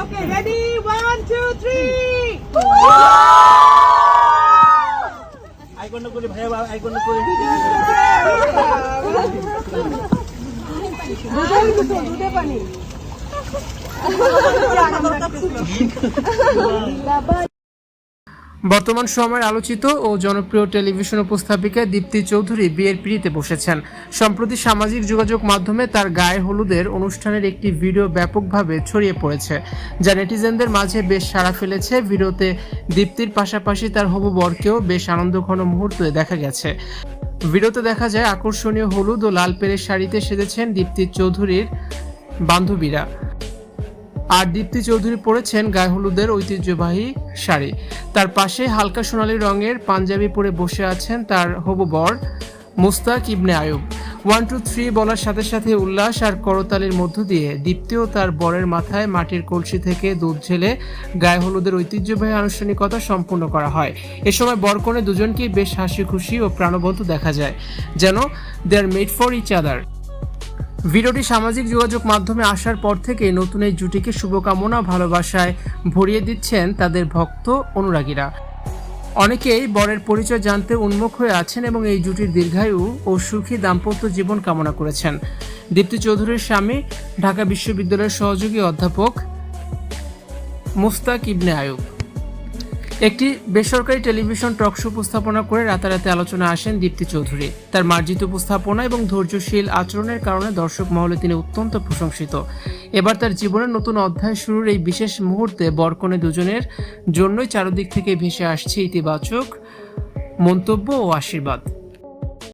Okay, ready? 1, 2, 3. আইকনটা করি ভাইয়া, আইকনটা করি। দুধে পানি। বর্তমান সময়ের আলোচিত ও জনপ্রিয় টেলিভিশন উপস্থাপিকা দীপ্তি চৌধুরী বিয়ের পিঁড়িতে বসেছেন। সম্প্রতি সামাজিক যোগাযোগ মাধ্যমে তার গায়ে হলুদের অনুষ্ঠানের একটি ভিডিও ব্যাপকভাবে ছড়িয়ে পড়েছে, যা নেটিজেনদের মাঝে বেশ সাড়া ফেলেছে। ভিডিওতে দীপ্তির পাশাপাশি তার হবু বরকেও বেশ আনন্দঘন মুহূর্তে দেখা গেছে। ভিডিওতে দেখা যায় আকর্ষণীয় হলুদ ও লাল পেড়ের শাড়িতে সেজেছেন দীপ্তি চৌধুরীর বান্ধবীরা, আর দীপ্তি চৌধুরী পরেছেন গায়ে হলুদের ঐতিহ্যবাহী শাড়ি। তার পাশে হালকা সোনালী রঙের পাঞ্জাবি পরে বসে আছেন তার হবু বর মুস্তাক ইবনে আয়ুব। 1, 2, 3 বলার সাথে সাথে উল্লাস আর করতালির মধ্য দিয়ে দীপ্তি ও তার বরের মাথায় মাটির কলসি থেকে দুধ ঢেলে গায়ে হলুদের ঐতিহ্যবাহী আনুষ্ঠানিকতা সম্পূর্ণ করা হয়। এ সময় বরকনে দুজনকেই বেশ হাসি খুশি ও প্রাণবন্ত দেখা যায়, যেন দে are made for each other. ভিডিওটি সামাজিক যোগাযোগ মাধ্যমে আসার পর থেকেই নতুন এই জুটিকে শুভকামনা ভালোবাসায় ভরিয়ে দিচ্ছেন তাদের ভক্ত অনুরাগীরা। অনেকেই বরের পরিচয় জানতে উন্মুখ হয়ে আছেন এবং এই জুটির দীর্ঘায়ু ও সুখী দাম্পত্য জীবন কামনা করেছেন। দীপ্তি চৌধুরীর স্বামী ঢাকা বিশ্ববিদ্যালয়ের সহযোগী অধ্যাপক মুস্তাক ইবনে আয়ুব। একটি বেসরকারি টেলিভিশন টকশো উপস্থাপনা করে রাতারাতি আলোচনা আসেন দীপ্তি চৌধুরী। তার মার্জিত উপস্থাপনা এবং ধৈর্যশীল আচরণের কারণে দর্শক মহলে তিনি অত্যন্ত প্রশংসিত। এবার তার জীবনের নতুন অধ্যায় শুরুর এই বিশেষ মুহূর্তে বরকনে দুজনের জন্যই চারদিক থেকে ভেসে আসছে ইতিবাচক মন্তব্য ও আশীর্বাদ।